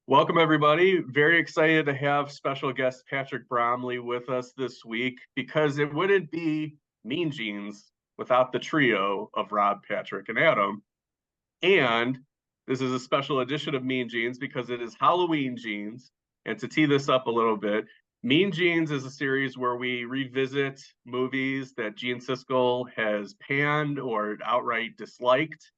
Welcome, everybody. Very excited to have special guest Patrick Bromley with us this week because it wouldn't be Mean Genes without the trio of Rob, Patrick, and Adam. And this is a special edition of Mean Genes because it is Halloween Genes. And to tee this up a little bit, Mean Genes is a series where we revisit movies that Gene Siskel has panned or outright disliked,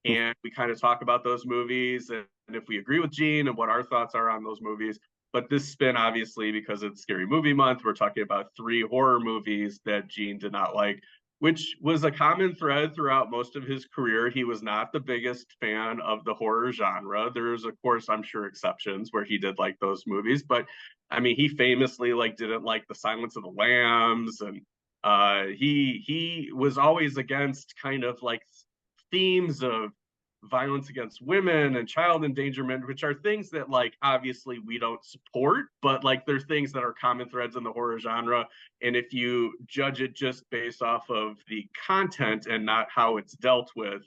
and we kind of talk about those movies and if we agree with Gene and what our thoughts are on those movies. But this spin, obviously, because it's Scary Movie Month, we're talking about three horror movies that Gene did not like, which was a common thread throughout most of his career. He was not the biggest fan of the horror genre. There's, of course, I'm sure exceptions where he did like those movies, but I mean, he famously didn't like The Silence of the Lambs, and he was always against kind of like themes of violence against women and child endangerment, which are things that obviously we don't support, but there's things that are common threads in the horror genre. And if you judge it just based off of the content and not how it's dealt with,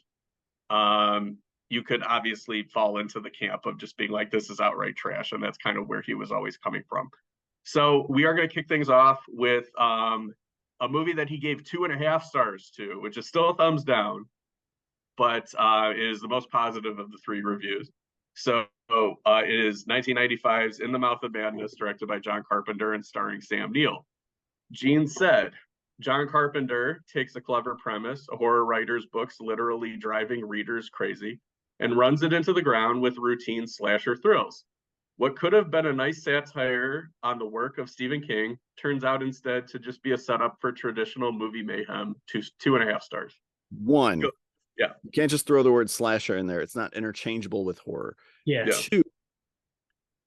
you could obviously fall into the camp of just being like, this is outright trash. And that's kind of where he was always coming from. So we are going to kick things off with a movie that he gave 2.5 stars to, which is still a thumbs down, but is the most positive of the three reviews. So it is 1995's In the Mouth of Madness, directed by John Carpenter and starring Sam Neill. Gene said, John Carpenter takes a clever premise, a horror writer's books literally driving readers crazy, and runs it into the ground with routine slasher thrills. What could have been a nice satire on the work of Stephen King turns out instead to just be a setup for traditional movie mayhem. 2.5 stars. One, yeah, you can't just throw the word slasher in there. It's not interchangeable with horror. Yeah. Two,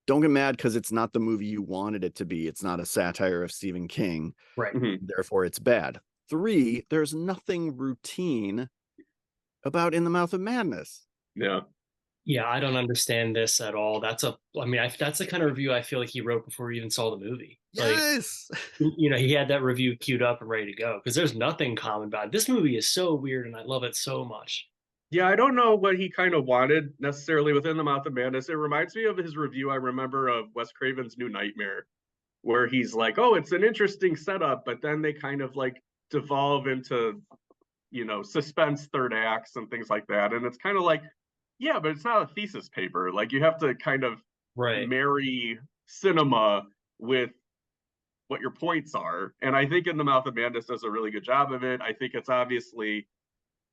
don't get mad because it's not the movie you wanted it to be. It's not a satire of Stephen King. Right. Therefore, it's bad. Three, there's nothing routine about In the Mouth of Madness. Yeah. Yeah, I don't understand this at all. That's the kind of review I feel like he wrote before he even saw the movie. Yes. He had that review queued up and ready to go because there's nothing common about it. This movie is so weird and I love it so much. Yeah, I don't know what he kind of wanted necessarily within the Mouth of Madness. It reminds me of his review I remember of Wes Craven's New Nightmare, where he's like, oh, it's an interesting setup, but then they kind of devolve into, suspense third acts and things like that. And it's kind of like, yeah, but it's not a thesis paper. You have to kind of marry cinema with what your points are. And I think In the Mouth of Madness does a really good job of it. I think it's obviously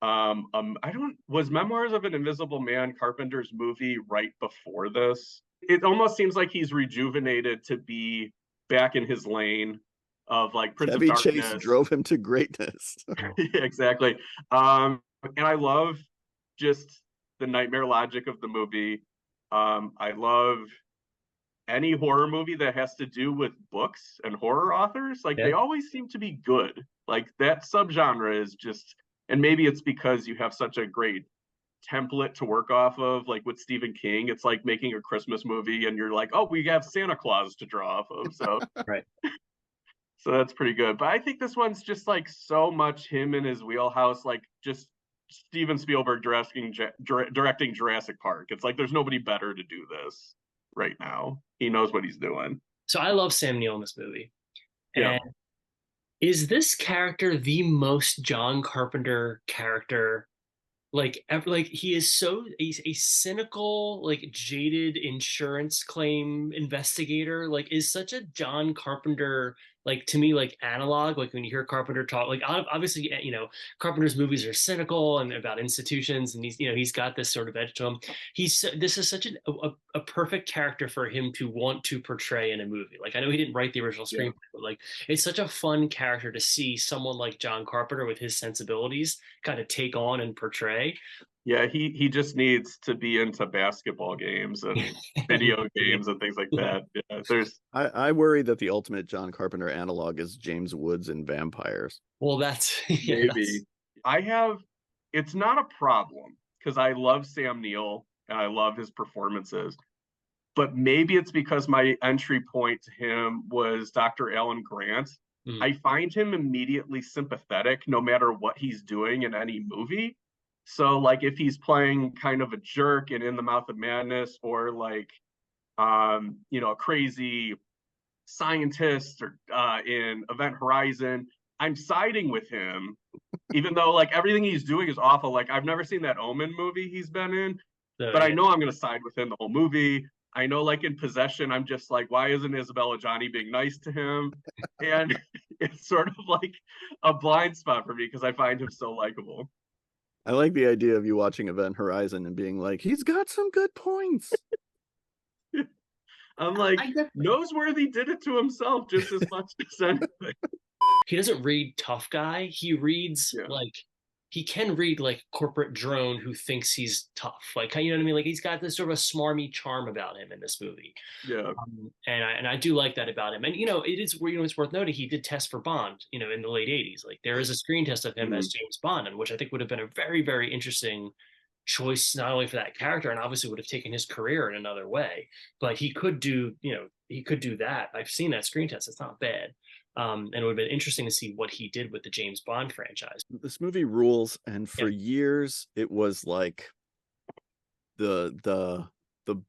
was Memoirs of an Invisible Man Carpenter's movie right before this? It almost seems like he's rejuvenated to be back in his lane of Prince Chevy of Darkness. Chase drove him to greatness. Yeah, exactly. And I love just the nightmare logic of the movie. I love any horror movie that has to do with books and horror authors. They always seem to be good. That subgenre is just, and maybe it's because you have such a great template to work off of, with Stephen King. It's like making a Christmas movie and you're like, oh, we have Santa Claus to draw off of. So right. So that's pretty good. But I think this one's just so much him in his wheelhouse, just Steven Spielberg directing Jurassic Park. It's there's nobody better to do this right now. He knows what he's doing. So I love Sam Neill in this movie. Yeah. And is this character the most John Carpenter character? He is he's a cynical, jaded insurance claim investigator. Is such a John Carpenter, to me, analog. When you hear Carpenter talk, obviously, Carpenter's movies are cynical and about institutions, and he's got this sort of edge to him. This is such a perfect character for him to want to portray in a movie. I know he didn't write the original screenplay, but it's such a fun character to see someone like John Carpenter with his sensibilities kind of take on and portray. Yeah, he just needs to be into basketball games and video games and things like that. Yeah, I worry that the ultimate John Carpenter analog is James Woods in Vampires. Well, that's maybe. It's not a problem because I love Sam Neill and I love his performances. But maybe it's because my entry point to him was Dr. Alan Grant. I find him immediately sympathetic no matter what he's doing in any movie. So if he's playing kind of a jerk in The Mouth of Madness, or a crazy scientist or in Event Horizon, I'm siding with him, even though like everything he's doing is awful. Like I've never seen that Omen movie he's been in, but I know I'm gonna side with him the whole movie. I know, like in Possession, I'm just like, why isn't Isabella Johnny being nice to him? And it's sort of like a blind spot for me because I find him so likable. I like the idea of you watching Event Horizon and being like, he's got some good points. I'm like, Noseworthy did it to himself just as much as anything. He doesn't read tough guy. He reads like he can read like corporate drone who thinks he's tough. Like, you know what I mean? Like he's got this sort of a smarmy charm about him in this movie. Yeah. And I do like that about him. And it's worth noting he did test for Bond, in the late 80s. Like there is a screen test of him as James Bond, and which I think would have been a very, very interesting choice, not only for that character, and obviously would have taken his career in another way, but he could do that. I've seen that screen test. It's not bad. And it would have been interesting to see what he did with the James Bond franchise. This movie rules, and for years it was like the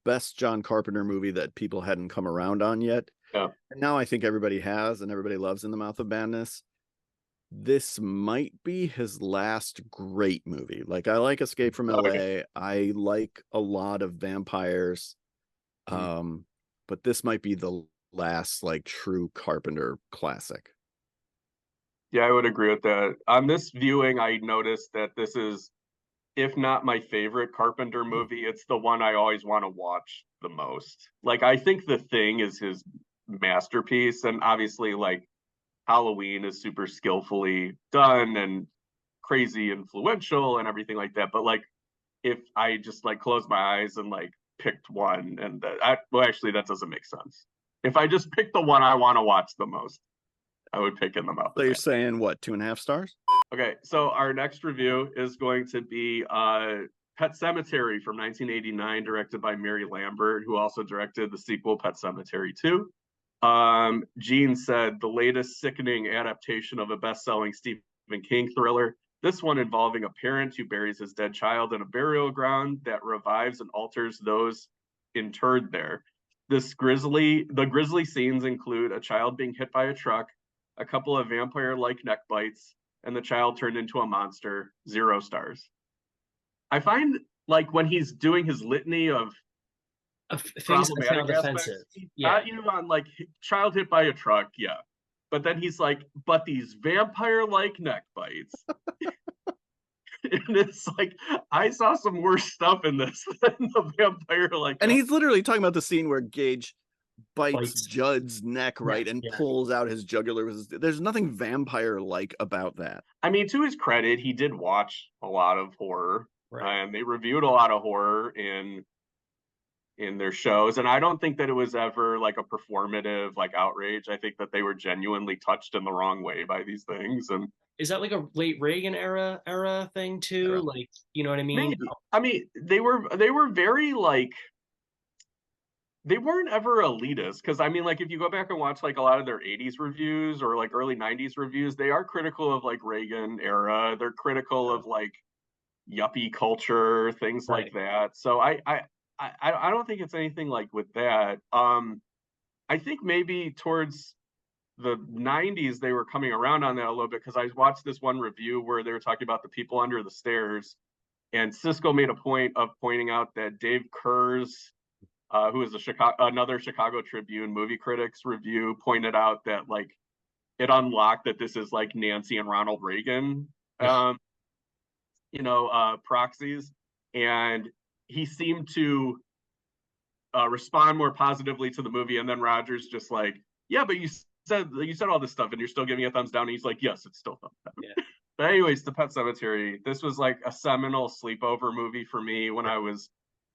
best John Carpenter movie that people hadn't come around on yet. Yeah. And now I think everybody has, and everybody loves In the Mouth of Madness. This might be his last great movie. Like I like Escape from LA. I like a lot of vampires. But this might be the last like true Carpenter classic. Yeah, I would agree with that. On this viewing, I noticed that this is, if not my favorite Carpenter movie, it's the one I always want to watch the most. Like I think The Thing is his masterpiece, and obviously like Halloween is super skillfully done and crazy influential and everything like that. But like if I just like closed my eyes and like picked one, and actually that doesn't make sense. If I just picked the one I want to watch the most, I would pick In the Mouth. So you're saying what, 2.5 stars? Okay, so our next review is going to be Pet Sematary from 1989, directed by Mary Lambert, who also directed the sequel Pet Sematary 2. Gene said, the latest sickening adaptation of a best-selling Stephen King thriller. This one involving a parent who buries his dead child in a burial ground that revives and alters those interred there. The grisly scenes include a child being hit by a truck, a couple of vampire-like neck bites, and the child turned into a monster. 0 stars. I find like when he's doing his litany of things I found offensive, not even on like child hit by a truck, but then he's like, but these vampire-like neck bites. And it's like, I saw some worse stuff in this than the vampire-like. And he's literally talking about the scene where Gage bites Judd's neck, right, and pulls out his jugular. There's nothing vampire-like about that. I mean, to his credit, he did watch a lot of horror, and they reviewed a lot of horror in their shows, and I don't think that it was ever like a performative like outrage. I think that they were genuinely touched in the wrong way by these things. And is that like a late Reagan era thing too? Like, you know what I mean? Maybe. I mean, they were very like, they weren't ever elitist, because I mean, like if you go back and watch like a lot of their 80s reviews or like early 90s reviews, they are critical of like Reagan era. They're critical of like yuppie culture, things like that. So I don't think it's anything like with that. I think maybe towards the 90s they were coming around on that a little bit, because I watched this one review where they were talking about The People Under the Stairs, and Siskel made a point of pointing out that Dave Kurz, who is another Chicago Tribune movie critics review, pointed out that like it unlocked that this is like Nancy and Ronald Reagan proxies, and he seemed to respond more positively to the movie. And then Rogers just like, yeah, but you said all this stuff and you're still giving a thumbs down. And he's like, yes, it's still thumbs down. Yeah. But anyways, The Pet Sematary, this was like a seminal sleepover movie for me when I was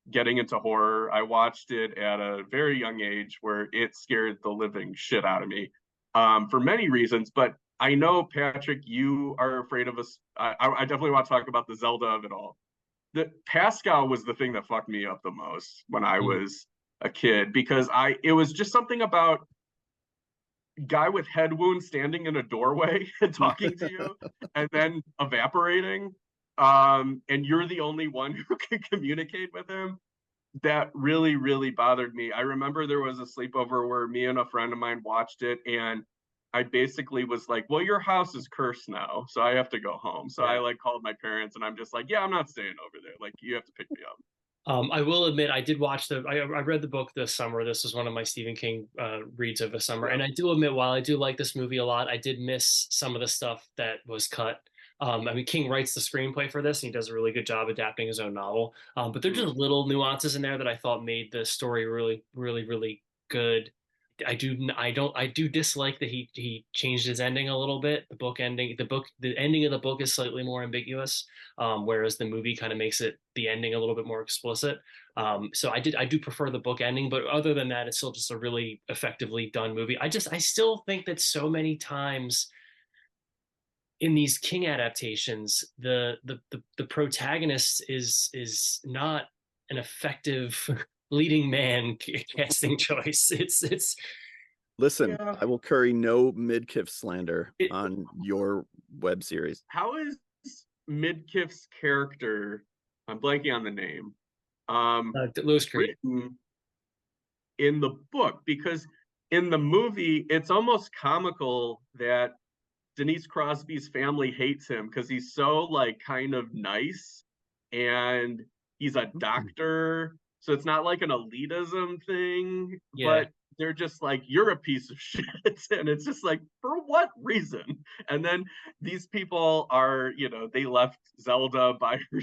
getting into horror. I watched it at a very young age where it scared the living shit out of me for many reasons. But I know, Patrick, you are afraid of us. I definitely want to talk about the Zelda of it all. The Pascal was the thing that fucked me up the most when I was a kid, because it was just something about guy with head wounds standing in a doorway and talking to you and then evaporating, and you're the only one who can communicate with him. that really, really bothered me. I remember there was a sleepover where me and a friend of mine watched it, and I basically was like, well, your house is cursed now, so I have to go home. So I like called my parents, and I'm just like, yeah, I'm not staying over there. Like, you have to pick me up. I will admit I did watch I read the book this summer. This was one of my Stephen King reads of the summer, and I do admit while I do like this movie a lot, I did miss some of the stuff that was cut. I mean, King writes the screenplay for this, and he does a really good job adapting his own novel. But there's just little nuances in there that I thought made the story really, really, really good. I do dislike that he changed his ending a little bit. The ending of the book is slightly more ambiguous, whereas the movie kind of makes the ending a little bit more explicit. So I do prefer the book ending, but other than that, it's still just a really effectively done movie. I still think that so many times in these King adaptations, the protagonist is not an effective leading man casting choice. It's Listen, Yeah. I will curry no Midkiff slander It- on your web series. How is Midkiff's character, I'm blanking on the name, Lewis Creed. written in the book? Because in the movie, it's almost comical that Denise Crosby's family hates him because he's so like kind of nice, and he's a doctor. So it's not like an elitism thing, Yeah. but they're just like, you're a piece of shit. And it's just like, for what reason? And then these people are, they left Zelda by her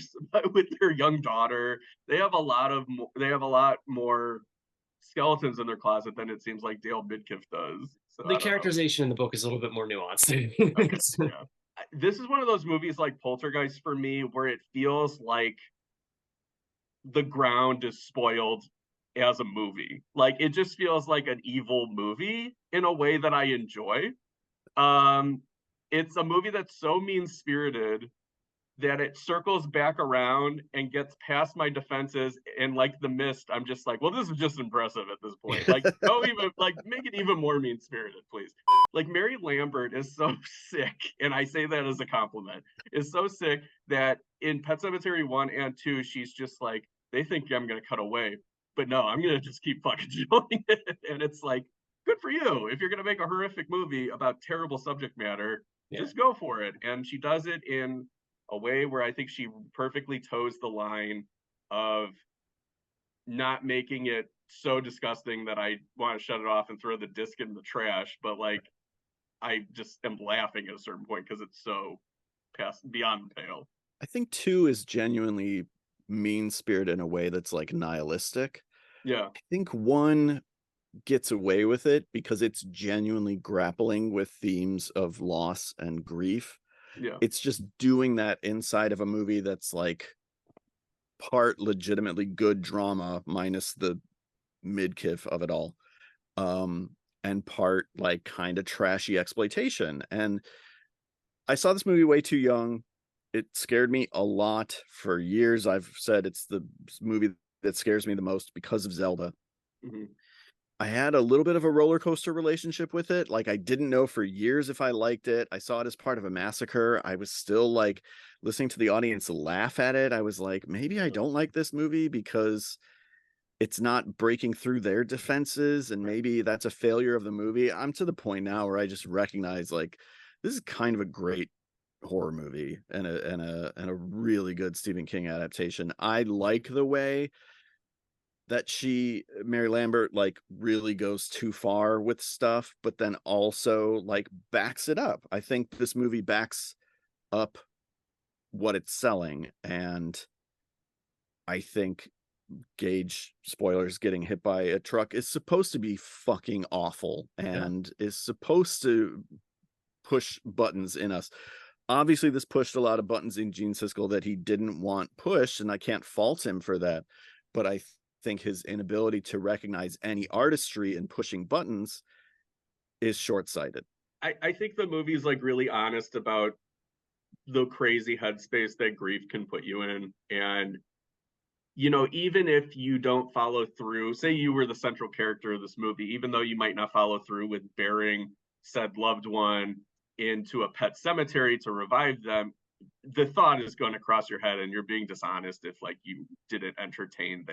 with their young daughter. They have a lot more skeletons in their closet than it seems like Dale Midkiff does. So The characterization in the book is a little bit more nuanced. okay, yeah. This is one of those movies like Poltergeist for me where it feels like the ground is spoiled as a movie. Like it just feels like an evil movie in a way that I enjoy. Um, it's a movie that's so mean-spirited that it circles back around and gets past my defenses, and like The Mist, I'm just like, well, this is just impressive at this point. Like, go even like make it even more mean-spirited, please. Like Mary Lambert is so sick, and I say that as a compliment, is so sick that in Pet Sematary 1 and 2, she's just like, they think I'm gonna cut away, but no, I'm gonna just keep fucking doing it. And it's like, good for you. If you're gonna make a horrific movie about terrible subject matter, just go for it. And she does it in a way where I think she perfectly toes the line of not making it so disgusting that I want to shut it off and throw the disc in the trash, but like I just am laughing at a certain point because it's so past beyond the pale. I think 2 is genuinely mean-spirited in a way that's like nihilistic. Yeah. I think 1 gets away with it because it's genuinely grappling with themes of loss and grief. Yeah. It's just doing that inside of a movie that's like part legitimately good drama minus the Midkiff of it all, and part like kind of trashy exploitation. And I saw this movie way too young. It scared me a lot for years. I've said it's the movie that scares me the most because of Zelda. Mm-hmm. I had a little bit of a roller coaster relationship with it. Like I didn't know for years if I liked it. I saw it as part of a massacre. I was still like listening to the audience laugh at it. I was like, maybe I don't like this movie because it's not breaking through their defenses, and maybe that's a failure of the movie. I'm to the point now where I just recognize like this is kind of a great horror movie and a really good Stephen King adaptation. I like the way that Mary Lambert like really goes too far with stuff, but then also like backs it up. I think this movie backs up what it's selling, and I think Gage, spoilers, getting hit by a truck is supposed to be fucking awful and is supposed to push buttons in us. Obviously, this pushed a lot of buttons in Gene Siskel that he didn't want pushed, and I can't fault him for that. But I think his inability to recognize any artistry in pushing buttons is short-sighted. I think the movie's like really honest about the crazy headspace that grief can put you in. And even if you don't follow through, say you were the central character of this movie, even though you might not follow through with burying said loved one into a pet cemetery to revive them, the thought is going to cross your head, and you're being dishonest if like you didn't entertain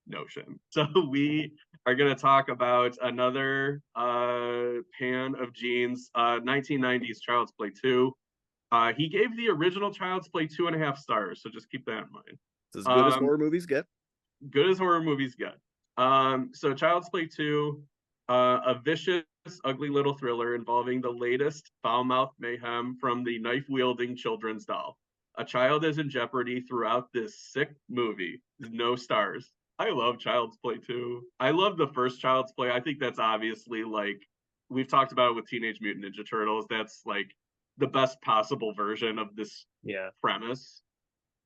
notion. So we are going to talk about another pan of Gene's 1990s Child's Play 2. He gave the original Child's Play 2.5 stars, so just keep that in mind. It's as good as horror movies get. Good as horror movies get. So Child's Play 2, a vicious, ugly little thriller involving the latest foul-mouthed mayhem from the knife-wielding children's doll. A child is in jeopardy throughout this sick movie. No stars. I love Child's Play 2. I love the first Child's Play. I think that's obviously, like, we've talked about it with Teenage Mutant Ninja Turtles. That's like the best possible version of this premise.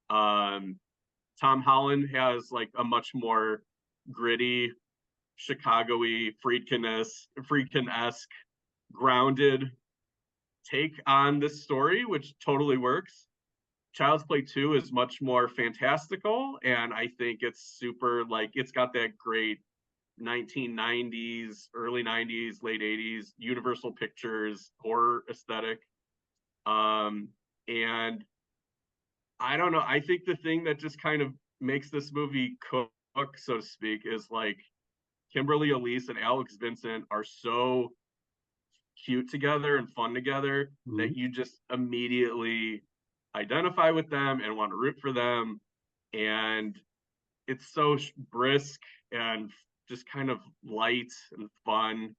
Tom Holland has like a much more gritty, Chicago-y, Friedkin-esque, grounded take on this story, which totally works. Child's Play 2 is much more fantastical, and I think it's super, like, it's got that great 1990s, early 90s, late 80s Universal Pictures horror aesthetic. And I don't know, I think the thing that just kind of makes this movie cook, so to speak, is like Kimberly Elise and Alex Vincent are so cute together and fun together that you just immediately identify with them and want to root for them. And it's so brisk and just kind of light and fun.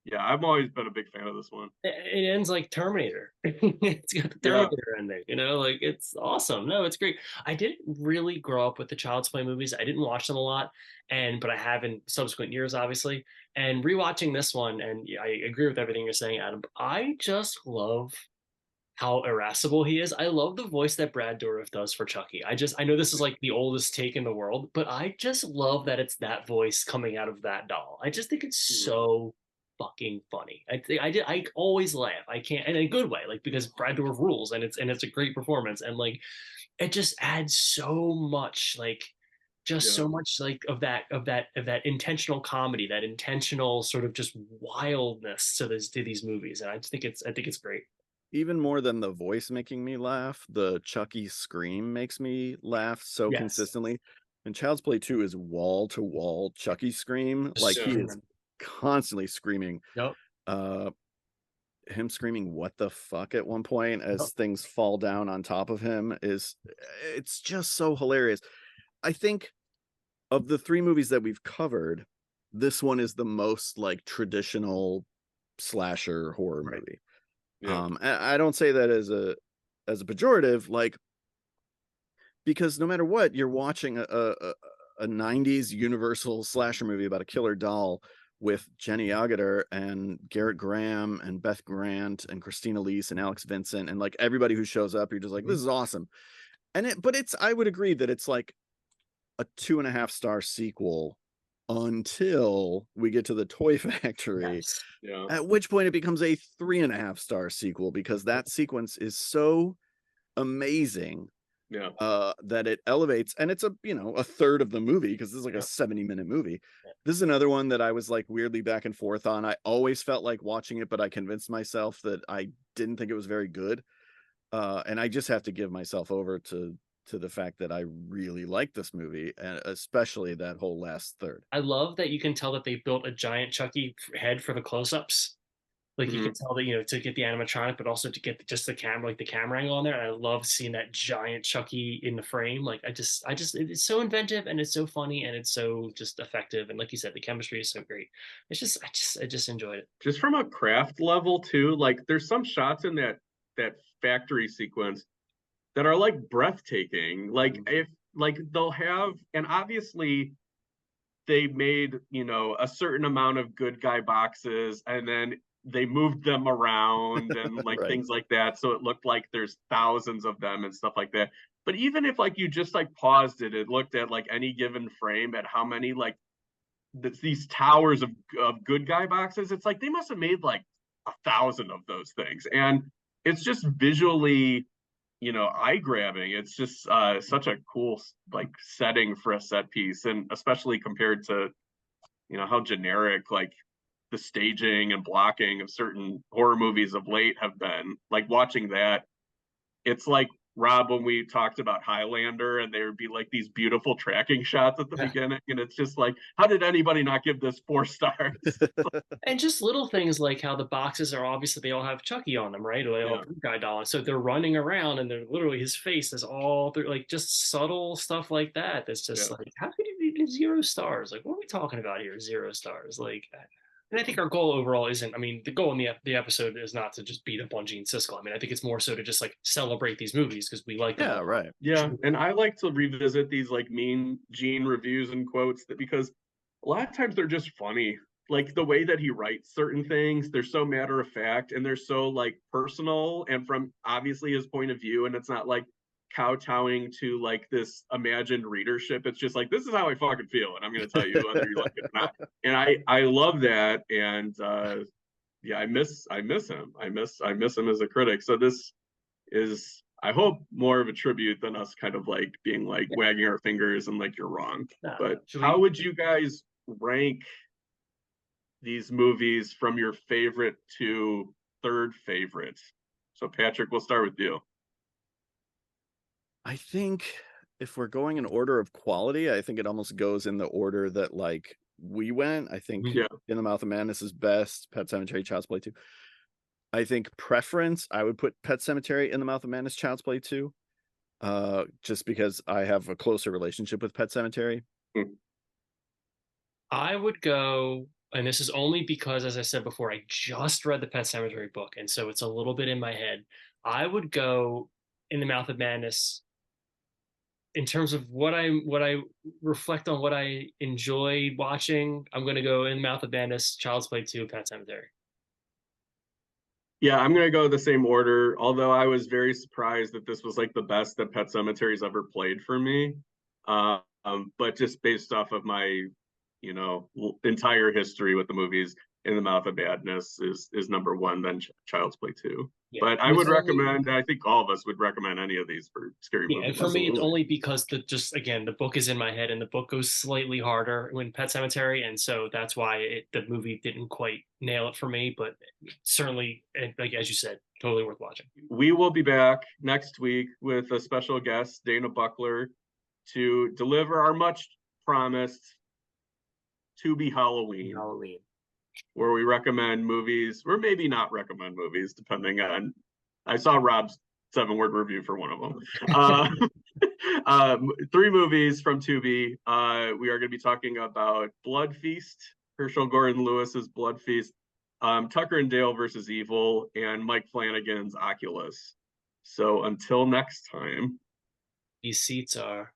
Yeah, I've always been a big fan of this one. It ends like Terminator. It's got the Terminator ending, you know, like it's awesome. No, it's great. I didn't really grow up with the Child's Play movies. I didn't watch them a lot, but I have in subsequent years, obviously. And rewatching this one, and I agree with everything you're saying, Adam. I just love how irascible he is. I love the voice that Brad Dourif does for Chucky. I know this is like the oldest take in the world, but I just love that it's that voice coming out of that doll. I just think it's so fucking funny. I always laugh. I can't, and in a good way, like because Brad Dourif rules, and it's a great performance, and like it just adds so much, like just so much like of that intentional comedy, that intentional sort of just wildness to these movies, and I think it's great. Even more than the voice making me laugh, the Chucky scream makes me laugh so consistently. And Child's Play 2 is wall to wall Chucky scream. Like he is constantly screaming. Him screaming "what the fuck" at one point as things fall down on top of him it's just so hilarious. I think of the three movies that we've covered, this one is the most like traditional slasher horror movie. I don't say that as a pejorative, like, because no matter what, you're watching a 90s Universal slasher movie about a killer doll with Jenny Agutter and Garrett Graham and Beth Grant and Christina Elise and Alex Vincent and like everybody who shows up. You're just like, this is awesome. But I would agree that it's like a 2.5-star sequel until we get to the Toy Factory, at which point it becomes a 3.5-star sequel, because that sequence is so amazing that it elevates, and it's a third of the movie, because this is like a 70-minute movie. This is another one that I was like weirdly back and forth on. I always felt like watching it, but I convinced myself that I didn't think it was very good, and I just have to give myself over to the fact that I really like this movie, and especially that whole last third. I love that you can tell that they built a giant Chucky head for the close-ups. Like you can tell that, to get the animatronic, but also to get just the camera, like the camera angle on there. And I love seeing that giant Chucky in the frame. Like I just, it's so inventive, and it's so funny, and it's so just effective. And like you said, the chemistry is so great. I just enjoyed it. Just from a craft level too, like there's some shots in that factory sequence that are like breathtaking. Like if like they'll have, and obviously they made a certain amount of good guy boxes, and then they moved them around and like things like that, so it looked like there's thousands of them and stuff like that. But even if like you just like paused it and looked at like any given frame at how many like these towers of good guy boxes, it's like they must have made like 1,000 of those things, and it's just visually eye-grabbing. It's just such a cool like setting for a set piece, and especially compared to how generic like the staging and blocking of certain horror movies of late have been. Like watching that, it's like Rob, when we talked about Highlander, and there would be like these beautiful tracking shots at the beginning, and it's just like, how did anybody not give this 4 stars? And just little things like how the boxes are obviously they all have Chucky on them, right? Or they all have Blue Guy doll on. So they're running around and they're literally his face is all through like just subtle stuff like that. That's just like, how could you give 0 stars? Like, what are we talking about here? 0 stars. Like, and I think our goal overall isn't, I mean, the goal in the episode is not to just beat up on Gene Siskel. I mean, I think it's more so to just like celebrate these movies because we like them. Yeah, right. Yeah. And I like to revisit these like mean Gene reviews and quotes because a lot of times they're just funny. Like the way that he writes certain things, they're so matter of fact and they're so like personal and from obviously his point of view. And it's not like kowtowing to like this imagined readership. It's just like, this is how I fucking feel. And I'm going to tell you whether you like it or not. And I love that. And yeah, I miss him. I miss him as a critic. So this is, I hope, more of a tribute than us kind of like being like wagging our fingers and like, you're wrong. But how would you guys rank these movies from your favorite to third favorite? So Patrick, we'll start with you. I think if we're going in order of quality, I think it almost goes in the order that like we went. I think In the Mouth of Madness is best, Pet Sematary, Child's Play 2. I think preference, I would put Pet Sematary, In the Mouth of Madness, Child's Play 2. Just because I have a closer relationship with Pet Sematary. I would go, and this is only because, as I said before, I just read the Pet Sematary book, and so it's a little bit in my head. I would go In the Mouth of Madness. In terms of what I reflect on what I enjoyed watching, I'm going to go In the Mouth of Madness, Child's Play 2, Pet Sematary. Yeah, I'm going to go the same order, although I was very surprised that this was like the best that Pet Sematary's ever played for me. But just based off of my, you know, entire history with the movies, In the Mouth of Madness is number 1, then Child's Play 2. Yeah. But I would recommend, I think all of us would recommend any of these for scary movies. And for me, it's only because the book is in my head and the book goes slightly harder when Pet Sematary. And so that's why the movie didn't quite nail it for me, but certainly, like as you said, totally worth watching. We will be back next week with a special guest, Dana Buckler, to deliver our much promised To-Be Halloween. Where we recommend movies, or maybe not recommend movies, depending on. I saw Rob's 7-word review for one of them. 3 movies from Tubi. We are going to be talking about Blood Feast, Herschel Gordon Lewis's Blood Feast, Tucker and Dale versus Evil, and Mike Flanagan's Oculus. So until next time. These seats are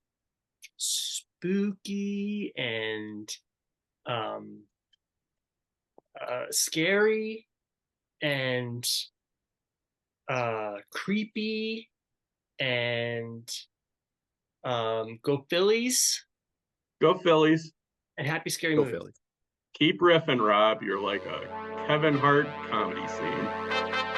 spooky and scary and creepy and go Phillies. Go Phillies. And happy scary movies. Phillies. Keep riffing, Rob. You're like a Kevin Hart comedy scene.